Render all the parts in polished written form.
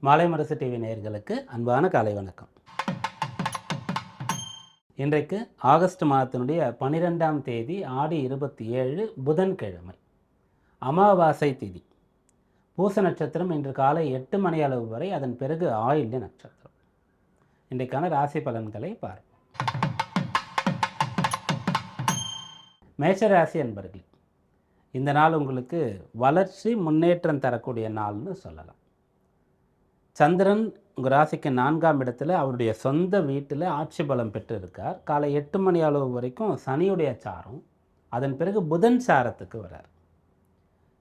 மாலை முரசு டிவி நேயர்களுக்கு அன்பான காலை வணக்கம். இன்றைக்கு ஆகஸ்ட் மாதத்தினுடைய 12ஆம் தேதி ஆடி 27 புதன்கிழமை, அமாவாசை திதி. பூச நட்சத்திரம் இன்று காலை 8 மணி அளவு வரை, அதன் பிறகு ஆயில்ய நட்சத்திரம். இன்றைக்கான ராசி பலன்களை பார்ப்போம். மேஷராசி அன்பர்களே, இந்த நாள் உங்களுக்கு வளர்ச்சி முன்னேற்றம் தரக்கூடிய நாள்னு சொல்லலாம். சந்திரன் உங்கள் ராசிக்கு 4ஆம் இடத்துல அவருடைய சொந்த வீட்டில் ஆட்சி பலம் பெற்று இருக்கார். காலை 8 மணி அளவு வரைக்கும் சனியுடைய சாரம், அதன் பிறகு புதன் சாரத்துக்கு வரார்.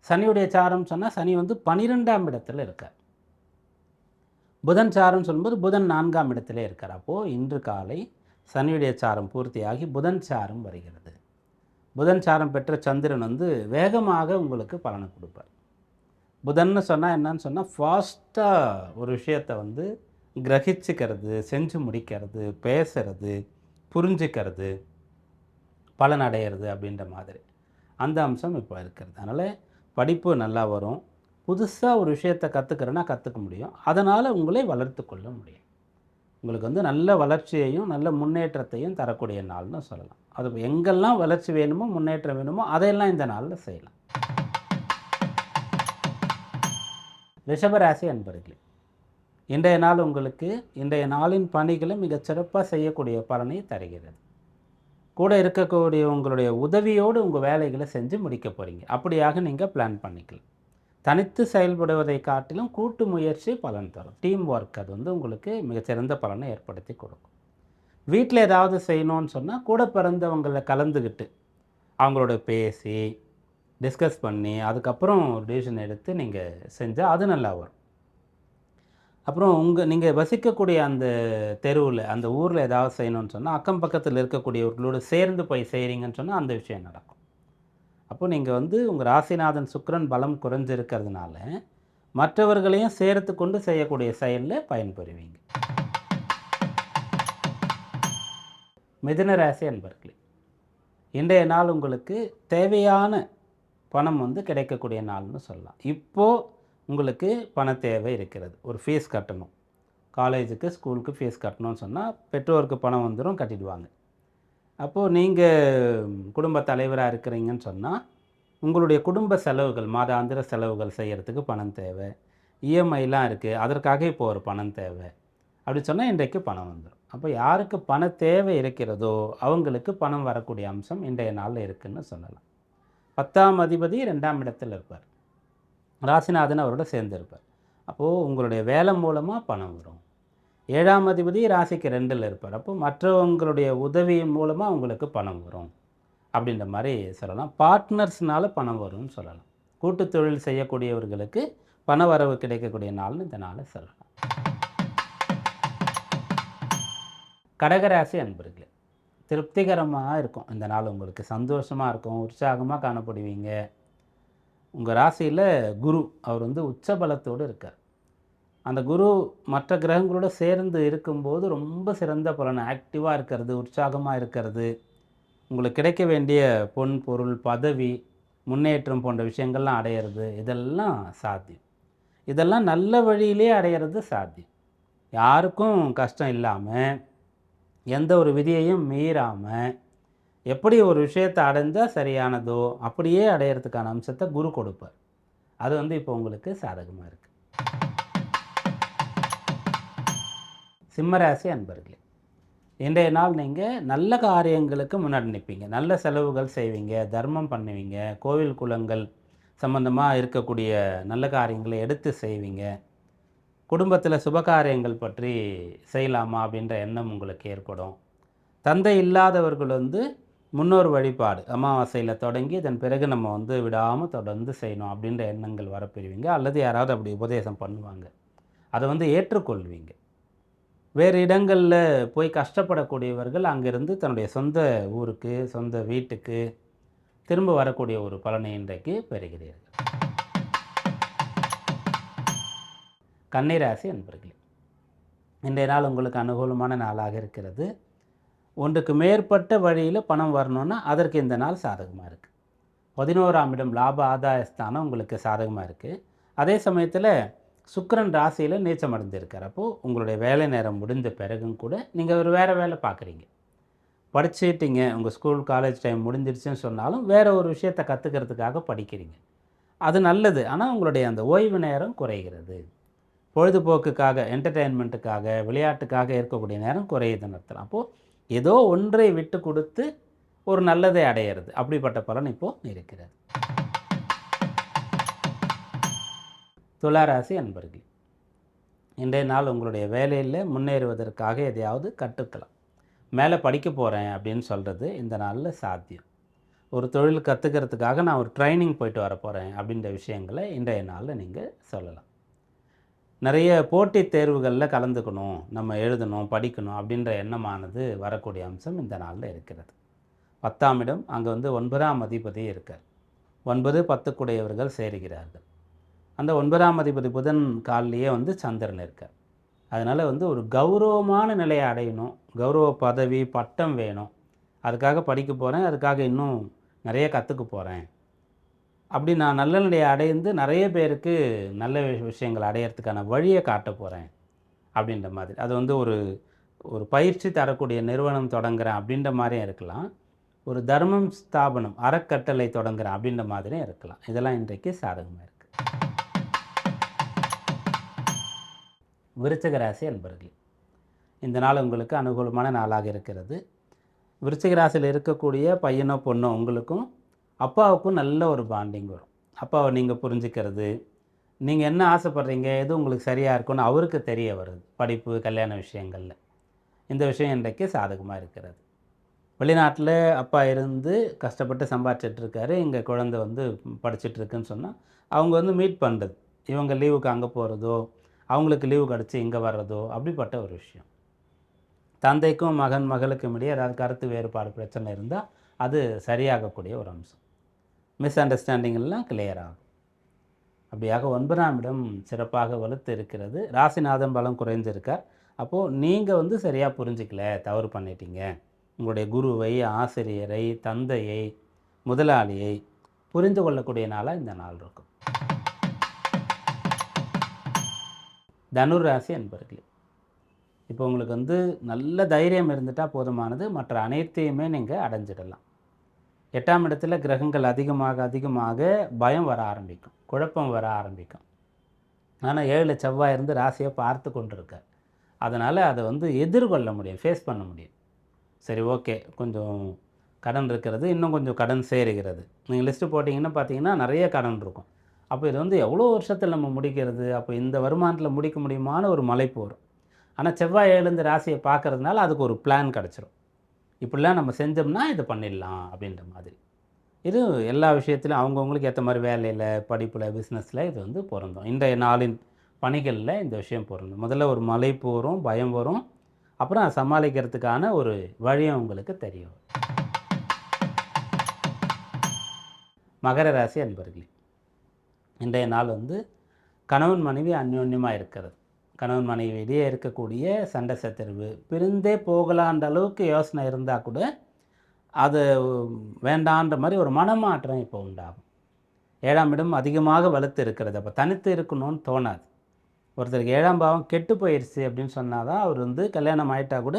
சனியுடைய சாரம் சொன்னால் சனி 12ஆம் இடத்துல இருக்கார். புதன் சாரம் சொல்லும்போது புதன் 4ஆம் இடத்துல இருக்கார். அப்போது இன்று காலை சனியுடைய சாரம் பூர்த்தியாகி புதன் சாரம் வருகிறது. புதன் சாரம் பெற்ற சந்திரன் வேகமாக உங்களுக்கு பலனை கொடுப்பார். புதன்னு சொன்னால் என்னன்னு சொன்னால் ஃபாஸ்ட்டாக ஒரு விஷயத்தை கிரகிச்சிக்கிறது, செஞ்சு முடிக்கிறது, பேசுறது, புரிஞ்சிக்கிறது, பலன் அடையிறது அப்படின்ற மாதிரி அந்த அம்சம் இப்போ இருக்கிறது. அதனால் படிப்பு நல்லா வரும். புதுசாக ஒரு விஷயத்தை கற்றுக்கிறேன்னா கற்றுக்க முடியும். அதனால் உங்களை வளர்த்து கொள்ள முடியும். உங்களுக்கு நல்ல வளர்ச்சியையும் நல்ல முன்னேற்றத்தையும் தரக்கூடிய நாள்னு சொல்லலாம். அது எங்கெல்லாம் வளர்ச்சி வேணுமோ, முன்னேற்றம் வேணுமோ, அதையெல்லாம் இந்த நாளில் செய்யலாம். ரிஷபராசி அன்பர்களே, இன்றைய நாள் உங்களுக்கு இன்றைய நாளின் பணிகளை மிகச் சிறப்பாக செய்யக்கூடிய பலனை தருகிறது. கூட இருக்கக்கூடிய உங்களுடைய உதவியோடு உங்கள் வேலைகளை செஞ்சு முடிக்க போகிறீங்க. அப்படியாக நீங்கள் பிளான் பண்ணிக்கலாம். தனித்து செயல்படுவதை காட்டிலும் கூட்டு முயற்சி பலன் தரும். டீம் ஒர்க் அது உங்களுக்கு மிகச்சிறந்த பலனை ஏற்படுத்தி கொடுக்கும். வீட்டில் ஏதாவது செய்யணும்னு சொன்னால் கூட பிறந்தவங்களை கலந்துக்கிட்டு அவங்களோட பேசி டிஸ்கஸ் பண்ணி அதுக்கப்புறம் ஒரு டிசிஷன் எடுத்து நீங்கள் செஞ்சால் அது நல்லா வரும். அப்புறம் நீங்கள் வசிக்கக்கூடிய அந்த தெருவில் அந்த ஊரில் ஏதாவது செய்யணும்னு சொன்னால் அக்கம் பக்கத்தில் இருக்கக்கூடியவர்களோடு சேர்ந்து போய் செய்கிறீங்கன்னு சொன்னால் அந்த விஷயம் நடக்கும். அப்போ நீங்கள் உங்கள் ராசிநாதன் சுக்கிரன் பலம் குறைஞ்சிருக்கிறதுனால மற்றவர்களையும் சேர்த்து கொண்டு செய்யக்கூடிய செயலில் பயன்பெறுவீங்க. மிதுன ராசி அன்பர்களே, இன்றைய நாள் உங்களுக்கு தேவையான பணம் கிடைக்கக்கூடிய நாள்னு சொல்லலாம். இப்போது உங்களுக்கு பண தேவை இருக்கிறது. ஒரு ஃபீஸ் கட்டணும், காலேஜுக்கு ஸ்கூலுக்கு ஃபீஸ் கட்டணும்னு சொன்னால் பெற்றோருக்கு பணம் வந்துடும், கட்டிடுவாங்க. அப்போது நீங்கள் குடும்ப தலைவராக இருக்கிறீங்கன்னு சொன்னால் உங்களுடைய குடும்ப செலவுகள், மாதாந்திர செலவுகள் செய்கிறதுக்கு பணம் தேவை. இஎம்ஐலாம் இருக்குது, அதற்காக இப்போ ஒரு பணம் தேவை. அப்படி சொன்னால் இன்றைக்கு பணம் வந்துடும். அப்போ யாருக்கு பண தேவை இருக்கிறதோ அவங்களுக்கு பணம் வரக்கூடிய அம்சம் இன்றைய நாளில் இருக்குதுன்னு சொல்லலாம். 10ஆம் அதிபதி 2ஆம் இடத்தில் இருப்பார். ராசிநாதன் அவரோட சேர்ந்து இருப்பார். அப்போது உங்களுடைய வேலை மூலமாக பணம் வரும். 7ஆம் அதிபதி ராசிக்கு 2இல் இருப்பார். அப்போது மற்றவங்களுடைய உதவி மூலமாக உங்களுக்கு பணம் வரும் அப்படின்ற மாதிரி சொல்லலாம். பார்ட்னர்ஸ்னால பணம் வரும்னு சொல்லலாம். கூட்டு தொழில் செய்யக்கூடியவர்களுக்கு பண வரவு கிடைக்கக்கூடிய நாள்னு இந்த நாளை சொல்லலாம். கடகராசி அன்பர்களே, திருப்திகரமாக இருக்கும் இந்த நாள். உங்களுக்கு சந்தோஷமாக இருக்கும், உற்சாகமாக காணப்படுவீங்க. உங்கள் ராசியில் குரு அவர் உச்ச பலத்தோடு இருக்கார். அந்த குரு மற்ற கிரகங்களோடு சேர்ந்து இருக்கும்போது ரொம்ப சிறந்த பலன், ஆக்டிவாக இருக்கிறது, உற்சாகமாக இருக்கிறது, உங்களுக்கு கிடைக்க வேண்டிய பொன் பொருள் பதவி முன்னேற்றம் போன்ற விஷயங்கள்லாம் அடையிறது, இதெல்லாம் சாத்தியம். இதெல்லாம் நல்ல வழியிலே அடையிறது சாத்தியம். யாருக்கும் கஷ்டம் இல்லாமல், எந்த ஒரு விதியையும் மீறாமல் எப்படி ஒரு விஷயத்தை அடைஞ்சால் சரியானதோ அப்படியே அடையிறதுக்கான அம்சத்தை குரு கொடுப்பார். அது இப்போ உங்களுக்கு சாதகமாக இருக்குது. சிம்மராசி அன்பர்களே, இன்றைய நாள் நீங்கள் நல்ல காரியங்களுக்கு முன்னாடி நிற்பீங்க. நல்ல செலவுகள் செய்வீங்க, தர்மம் பண்ணுவீங்க, கோவில் குளங்கள் சம்பந்தமாக இருக்கக்கூடிய நல்ல காரியங்களை எடுத்து செய்வீங்க. குடும்பத்தில் சுபகாரியங்கள் பற்றி செய்யலாமா அப்படின்ற எண்ணம் உங்களுக்கு ஏற்படும். தந்தை இல்லாதவர்கள் முன்னோர் வழிபாடு அமாவாசையில் தொடங்கி இதன் பிறகு நம்ம விடாமல் தொடர்ந்து செய்யணும் அப்படின்ற எண்ணங்கள் வரப்பெறுவீங்க. அல்லது யாராவது அப்படி உபதேசம் பண்ணுவாங்க, அதை ஏற்றுக்கொள்வீங்க. வேறு இடங்களில் போய் கஷ்டப்படக்கூடியவர்கள் அங்கேருந்து தன்னுடைய சொந்த ஊருக்கு, சொந்த வீட்டுக்கு திரும்ப வரக்கூடிய ஒரு பலனை இன்றைக்கு பெறுகிறீர்கள். கன்னிராசி அன்பர்களே, இன்றைய நாள் உங்களுக்கு அனுகூலமான நாளாக இருக்கிறது. ஒன்றுக்கு மேற்பட்ட வழியில் பணம் வரணும்னா அதற்கு இந்த நாள் சாதகமாக இருக்குது. 11ஆம் இடம் லாப ஆதாய ஸ்தானம் உங்களுக்கு சாதகமாக இருக்குது. அதே சமயத்தில் சுக்கிரன் ராசியில் நீச்சம் அடைஞ்சிருக்கார். அப்போது உங்களுடைய வேலை நேரம் முடிந்த பிறகும் கூட நீங்கள் ஒரு வேறு வேலை பார்க்குறீங்க. படிச்சுட்டீங்க, உங்கள் ஸ்கூல் காலேஜ் டைம் முடிஞ்சிருச்சுன்னு சொன்னாலும் வேறு ஒரு விஷயத்தை கற்றுக்கிறதுக்காக படிக்கிறீங்க. அது நல்லது. ஆனால் உங்களுடைய அந்த ஓய்வு நேரம் குறைகிறது. பொழுதுபோக்குக்காக, என்டர்டெயின்மெண்ட்டுக்காக, விளையாட்டுக்காக இருக்கக்கூடிய நேரம் குறையுதுன்னு அர்த்தம். அப்போது ஏதோ ஒன்றை விட்டு கொடுத்து ஒரு நல்லதை அடையிறது. அப்படிப்பட்ட பலன் இப்போது இருக்கிறது. துளாராசி அன்பர்கள், இன்றைய நாள் உங்களுடைய வேலையில் முன்னேறுவதற்காக எதையாவது கற்றுக்கலாம். மேலே படிக்க போகிறேன் அப்படின்னு சொல்கிறது இந்த நாளில் சாத்தியம். ஒரு தொழில் கற்றுக்கிறதுக்காக நான் ஒரு ட்ரைனிங் போயிட்டு வரப்போகிறேன் அப்படின்ற விஷயங்களை இன்றைய நாளில் நீங்கள் சொல்லலாம். நிறைய போட்டித் தேர்வுகளில் கலந்துக்கணும், நம்ம எழுதணும், படிக்கணும் அப்படின்ற எண்ணமானது வரக்கூடிய அம்சம் இந்த நாளில் இருக்கிறது. 10ஆம் இடம், அங்கே 9ஆம் அதிபதி இருக்கார். 9, 10 சேருகிறார்கள். அந்த 9ஆம் அதிபதி புதன் காலிலேயே சந்திரன் இருக்கார். அதனால் ஒரு கௌரவமான நிலையை அடையணும், கௌரவ பதவி பட்டம் வேணும், அதுக்காக படிக்க போகிறேன், அதுக்காக இன்னும் நிறைய கற்றுக்க போகிறேன், அப்படி நான் நல்ல நிலையை அடைந்து நிறைய பேருக்கு நல்ல விஷயங்கள் அடையிறதுக்கான வழியை காட்ட போகிறேன் அப்படின்ற மாதிரி. அது ஒரு ஒரு பயிற்சி தரக்கூடிய நிறுவனம் தொடங்குகிறேன் அப்படின்ற மாதிரியும் இருக்கலாம். ஒரு தர்மம் ஸ்தாபனம், அறக்கட்டளை தொடங்குகிறேன் அப்படின்ற மாதிரியும் இருக்கலாம். இதெல்லாம் இன்றைக்கு சாதகமாக இருக்குது. விருச்சிக ராசி அன்பர்களே, இந்த நாள் உங்களுக்கு அனுகூலமான நாளாக இருக்கிறது. விருச்சிக ராசியில் இருக்கக்கூடிய பையனோ பொண்ணோ உங்களுக்கும் அப்பாவுக்கும் நல்ல ஒரு பாண்டிங் வரும். அப்பாவை நீங்கள் புரிஞ்சுக்கிறது, நீங்கள் என்ன ஆசைப்படுறீங்க, எது உங்களுக்கு சரியாக இருக்குன்னு அவருக்கு தெரிய வருது. படிப்பு, கல்யாண விஷயங்களில் இந்த விஷயம் இன்றைக்கு சாதகமாக இருக்கிறது. வெளிநாட்டில் அப்பா இருந்து கஷ்டப்பட்டு சம்பாதிச்சிட்ருக்காரு, இங்கே குழந்தை படிச்சுட்ருக்குன்னு சொன்னால் அவங்க மீட் பண்ணுறது, இவங்க லீவுக்கு அங்கே போகிறதோ, அவங்களுக்கு லீவு கிடச்சி இங்கே வர்றதோ, அப்படிப்பட்ட ஒரு விஷயம். தந்தைக்கும் மகளுக்கும் இடையே ஏதாவது கருத்து வேறுபாடு பிரச்சனை இருந்தால் அது சரியாகக்கூடிய ஒரு அம்சம். மிஸ் அண்டர்ஸ்டாண்டிங்கெல்லாம் கிளியர் ஆகும். அப்படியாக 9ஆம் இடம் சிறப்பாக வலுத்து இருக்கிறது. ராசிநாதன் பலம் குறைஞ்சிருக்கார். அப்போது நீங்கள் சரியாக புரிஞ்சிக்கல, தவறு பண்ணிட்டீங்க. உங்களுடைய குருவை, ஆசிரியரை, தந்தையை, முதலாளியை புரிந்து கொள்ளக்கூடிய நாளாக இந்த நாள் இருக்கும். தனுர் ராசி அன்பர்களே, இப்போ உங்களுக்கு நல்ல தைரியம் இருந்துட்டால் போதுமானது. மற்ற அனைத்தையுமே நீங்கள் அடைஞ்சிடலாம். 8ஆம் இடத்துல கிரகங்கள் அதிகமாக பயம் வர ஆரம்பிக்கும், குழப்பம் வர ஆரம்பிக்கும். ஆனால் 7 செவ்வாய் இருந்து ராசியை பார்த்து கொண்டிருக்கார். அதனால் அதை எதிர்கொள்ள முடியும், ஃபேஸ் பண்ண முடியும். சரி, ஓகே, கொஞ்சம் கடன் இருக்கிறது, இன்னும் கொஞ்சம் கடன் சேருகிறது. நீங்கள் லிஸ்ட்டு போட்டிங்கன்னா பார்த்தீங்கன்னா நிறைய கடன் இருக்கும். அப்போ இது எவ்வளோ வருஷத்தில் நம்ம முடிக்கிறது, அப்போ இந்த வருமானத்தில் முடிக்க முடியுமான ஒரு மலைப்பு வரும். ஆனால் செவ்வாய் 7 ராசியை பார்க்கறதுனால அதுக்கு ஒரு பிளான் கிடச்சிரும். இப்படிலாம் நம்ம செஞ்சோம்னா இது பண்ணிடலாம் அப்படின்ற மாதிரி. இது எல்லா விஷயத்திலும் அவங்கவுங்களுக்கு ஏற்ற மாதிரி வேலையில், படிப்பில், பிஸ்னஸில் இது பொருந்தும். இன்றைய நாளின் பணிகளில் இந்த விஷயம் பொருந்தும். முதல்ல ஒரு மலைப்பு வரும், பயம் வரும், அப்புறம் சமாளிக்கிறதுக்கான ஒரு வழியும் உங்களுக்கு தெரியும். மகர ராசி அன்பர்களே, இன்றைய நாள் கணவன் மனைவி அந்யோன்யமாக இருக்கிறது. கணவன் மனைவி இடையே இருக்கக்கூடிய சண்டை சச்சரவு பிரிந்தே போகலான்ற அளவுக்கு யோசனை இருந்தால் கூட அது வேண்டான்ற மாதிரி ஒரு மனமாற்றம் இப்போ உண்டாகும். 7ஆம் இடம் அதிகமாக வலுத்து இருக்கிறது. அப்போ தனித்து இருக்கணும்னு தோணாது. ஒருத்தருக்கு 7ஆம் பாவம் கெட்டு போயிடுச்சு அப்படின்னு சொன்னால் தான் அவர் கல்யாணம் ஆகிட்டா கூட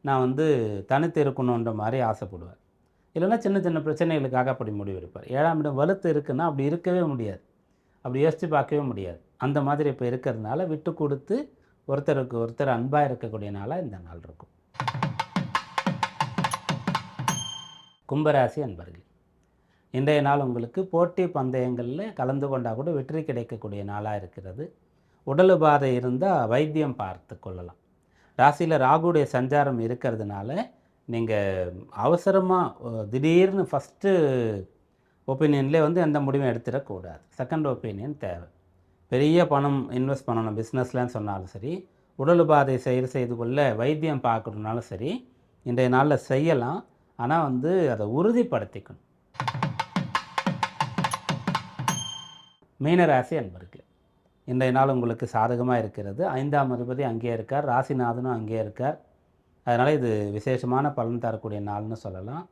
நான் தனித்து இருக்கணுன்ற மாதிரி ஆசைப்படுவார். இல்லைன்னா சின்ன சின்ன பிரச்சனைகளுக்காக அப்படி முடிவெடுப்பார். 7ஆம் இடம் வலுத்து இருக்குன்னா அப்படி இருக்கவே முடியாது, அப்படி யோசித்து பார்க்கவே முடியாது. அந்த மாதிரி இப்போ இருக்கிறதுனால விட்டு கொடுத்து ஒருத்தருக்கு ஒருத்தர் அன்பாக இருக்கக்கூடிய நாளாக இந்த நாள் இருக்கும். கும்பராசி அன்பர்கள், இன்றைய நாள் உங்களுக்கு போட்டி பந்தயங்களில் கலந்து கொண்டால் கூட வெற்றி கிடைக்கக்கூடிய நாளாக இருக்கிறது. உடல் உபாதை இருந்தால் வைத்தியம் பார்த்து கொள்ளலாம். ராசியில் ராகுடைய சஞ்சாரம் இருக்கிறதுனால நீங்கள் அவசரமாக திடீர்னு ஃபஸ்ட்டு ஒப்பீனியன்லேயே எந்த முடிவும் எடுத்துடக்கூடாது. செகண்ட் ஒப்பீனியன் தேவை. பெரிய பணம் இன்வெஸ்ட் பண்ணணும் பிஸ்னஸ்லன்னு சொன்னாலும் சரி, உடல் உபாதை செய்து கொள்ள வைத்தியம் பார்க்கணுன்னாலும் சரி, இன்றைய நாளில் செய்யலாம். ஆனால் அதை உறுதிப்படுத்திக்கணும். மீனராசி அன்பர்களே, இன்றைய நாள் உங்களுக்கு சாதகமாக இருக்கிறது. 5ஆம் அதிபதி அங்கே இருக்கார், ராசிநாதனும் அங்கே இருக்கார். அதனால் இது விசேஷமான பலன் தரக்கூடிய நாள்னு சொல்லலாம்.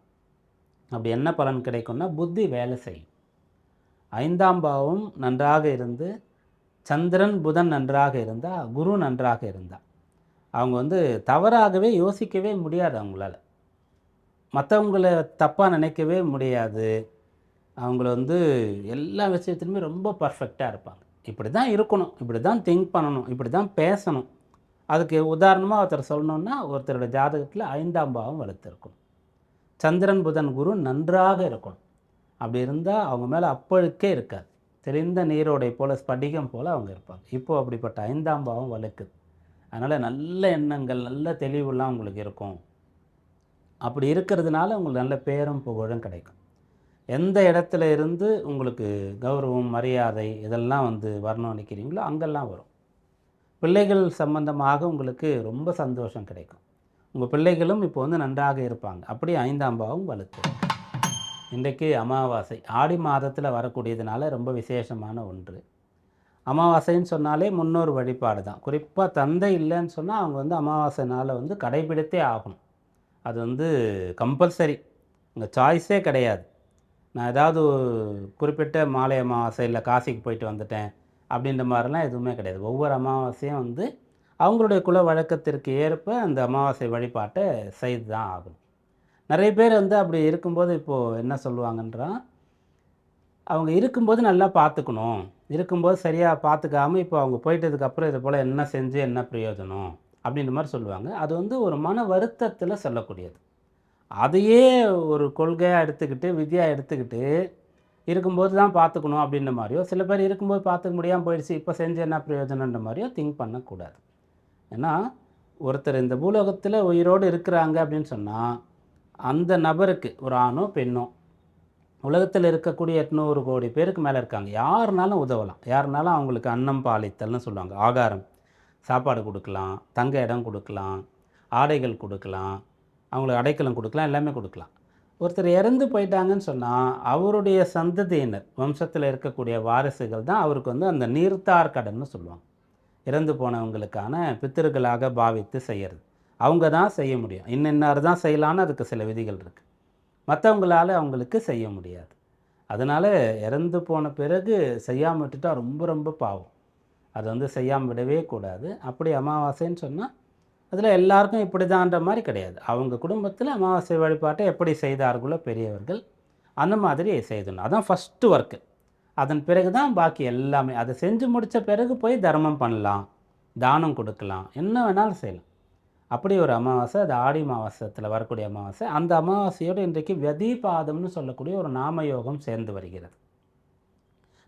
அப்படி என்ன பலன் கிடைக்கும்னா புத்தி வேலை செய்யும். 5ஆம் பாவம் நன்றாக இருந்து சந்திரன் புதன் நன்றாக இருந்தால், குரு நன்றாக இருந்தால், அவங்க வந்து தவறாகவே யோசிக்கவே முடியாது அவங்களால. மற்றவங்கள தப்பாக நினைக்கவே முடியாது. அவங்கள வந்து எல்லா விஷயத்துலையுமே ரொம்ப பர்ஃபெக்டாக இருப்பாங்க. இப்படி தான் இருக்கணும், இப்படி தான் திங்க் பண்ணணும், இப்படி தான் பேசணும். அதுக்கு உதாரணமாக ஒருத்தர் சொல்லணுன்னா, ஒருத்தரோட ஜாதகத்தில் 5ஆம் பாவம் வலுத்திருக்கணும். சந்திரன் புதன் குரு நன்றாக இருக்கணும். அப்படி இருந்தால் அவங்க மேலே அப்பழுக்கே இருக்காது. தெளிந்த நீரோடை போல், ஸ்படிகம் போல் அவங்க இருப்பாங்க. இப்போது அப்படிப்பட்ட 5ஆம் பாவம் வலுக்குது. அதனால் நல்ல எண்ணங்கள், நல்ல தெளிவுலாம் உங்களுக்கு இருக்கும். அப்படி இருக்கிறதுனால உங்களுக்கு நல்ல பேரும் புகழும் கிடைக்கும். எந்த இடத்துல இருந்து உங்களுக்கு கௌரவம், மரியாதை இதெல்லாம் வந்து வரணும்னு நினைக்கிறீங்களோ அங்கெல்லாம் வரும். பிள்ளைகள் சம்பந்தமாக உங்களுக்கு ரொம்ப சந்தோஷம் கிடைக்கும். உங்கள் பிள்ளைகளும் இப்போ வந்து நன்றாக இருப்பாங்க. அப்படி 5ஆம் பாவம் வலுத்து. இன்றைக்கு அமாவாசை ஆடி மாதத்தில் வரக்கூடியதுனால ரொம்ப விசேஷமான ஒன்று. அமாவாசைன்னு சொன்னாலே முன்னோர் வழிபாடு தான். குறிப்பாக தந்தை இல்லைன்னு சொன்னால் அவங்க வந்து அமாவாசை நாளை வந்து கடைபிடித்தே ஆகணும். அது வந்து கம்பல்சரி, உங்கள் சாய்ஸே கிடையாது. நான் ஏதாவது குறிப்பிட்ட மாலை அமாவாசை இல்லை காசிக்கு போயிட்டு வந்துட்டேன் அப்படின்ற மாதிரிலாம் எதுவுமே கிடையாது. ஒவ்வொரு அமாவாசையும் வந்து அவங்களுடைய குல வழக்கத்திற்கு ஏற்ப அந்த அமாவாசை வழிபாட்டை செய்து தான் ஆகணும். நிறைய பேர் வந்து அப்படி இருக்கும்போது இப்போது என்ன சொல்லுவாங்கன்றா, அவங்க இருக்கும்போது நல்லா பார்த்துக்கணும், இருக்கும்போது சரியாக பார்த்துக்காம இப்போ அவங்க போயிட்டதுக்கப்புறம் இது போல் என்ன செஞ்சு என்ன பிரயோஜனம் அப்படின்ற மாதிரி சொல்லுவாங்க. அது வந்து ஒரு மன வருத்தத்தில் சொல்லக்கூடியது. அதையே ஒரு கொள்கையாக எடுத்துக்கிட்டு, விதியாக எடுத்துக்கிட்டு, இருக்கும்போது தான் பார்த்துக்கணும் அப்படின்ற மாதிரியோ, சில பேர் இருக்கும்போது பார்த்துக்க முடியாமல் போயிடுச்சு, இப்போ செஞ்சு என்ன பிரயோஜனன்ற மாதிரியோ திங்க் பண்ணக்கூடாது. ஏன்னா, ஒருத்தர் இந்த பூலோகத்தில் உயிரோடு இருக்கிறாங்க அப்படின்னு சொன்னால், அந்த நபருக்கு ஒரு ஆணோ பெண்ணோ உலகத்தில் இருக்கக்கூடிய 800 கோடி பேருக்கு மேலே இருக்காங்க. யாருனாலும் உதவலாம். யாருனாலும் அவங்களுக்கு அன்னம் பாலித்தல்னு சொல்லுவாங்க. ஆகாரம், சாப்பாடு கொடுக்கலாம், தங்க இடம் கொடுக்கலாம், ஆடைகள் கொடுக்கலாம், அவங்களுக்கு அடைக்கலம் கொடுக்கலாம், எல்லாமே கொடுக்கலாம். ஒருத்தர் இறந்து போயிட்டாங்கன்னு சொன்னால், அவருடைய சந்ததியினர், வம்சத்தில் இருக்கக்கூடிய வாரிசுகள் தான் அவருக்கு வந்து அந்த நீர்த்தார் கடன்னு சொல்லுவாங்க. இறந்து போனவங்களுக்கான பித்திருக்களாக பாவித்து செய்கிறது. அவங்க தான் செய்ய முடியும். இன்னின்னார் தான் செய்யலான்னு அதுக்கு சில விதிகள் இருக்குது. மற்றவங்களால் அவங்களுக்கு செய்ய முடியாது. அதனால் இறந்து போன பிறகு செய்யாமல் விட்டுட்டா ரொம்ப ரொம்ப பாவம். அதை வந்து செய்யாமல் விடவே கூடாது. அப்படி அமாவாசைன்னு சொன்னால் அதில் எல்லாருக்கும் இப்படி தான்ற மாதிரி கிடையாது. அவங்க குடும்பத்தில் அமாவாசை வழிபாட்டை எப்படி செய்தார்களோ பெரியவர்கள், அந்த மாதிரி செய்தணும். அதான் ஃபஸ்ட்டு ஒர்க்கு. அதன் பிறகு தான் பாக்கி எல்லாமே. அதை செஞ்சு முடித்த பிறகு போய் தர்மம் பண்ணலாம், தானம் கொடுக்கலாம், என்ன வேணாலும் செய்யலாம். அப்படி ஒரு அமாவாசை, அது ஆடி மாதத்தில் வரக்கூடிய அமாவாசை. அந்த அமாவாசையோடு இன்றைக்கு வெதிபாதம்னு சொல்லக்கூடிய ஒரு நாம யோகம் சேர்ந்து வருகிறது.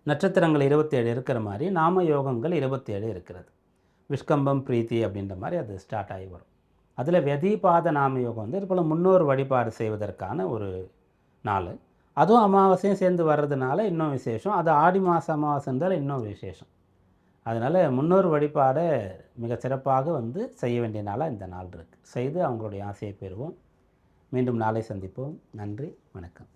நட்சத்திரங்கள் 27 இருக்கிற மாதிரி நாம யோகங்கள் 27 இருக்கிறது. விஷ்கம்பம் பிரீத்தி அப்படின்ற மாதிரி அது ஸ்டார்ட் ஆகி வரும். அதில் வெதிபாத நாம யோகம் வந்து இது போல் முன்னோர் வழிபாடு செய்வதற்கான ஒரு நாள். அதுவும் அமாவாசையும் சேர்ந்து வர்றதுனால இன்னும் விசேஷம். அது ஆடி மாதம் அமாவாசைன்றால் இன்னும் விசேஷம். அதனால் முன்னோர் வழிபாடை மிக சிறப்பாக வந்து செய்ய வேண்டிய நாளாக இந்த நாள் இருக்குது. செய்து அவங்களுடைய ஆசையை பெறுவோம். மீண்டும் நாளை சந்திப்போம். நன்றி, வணக்கம்.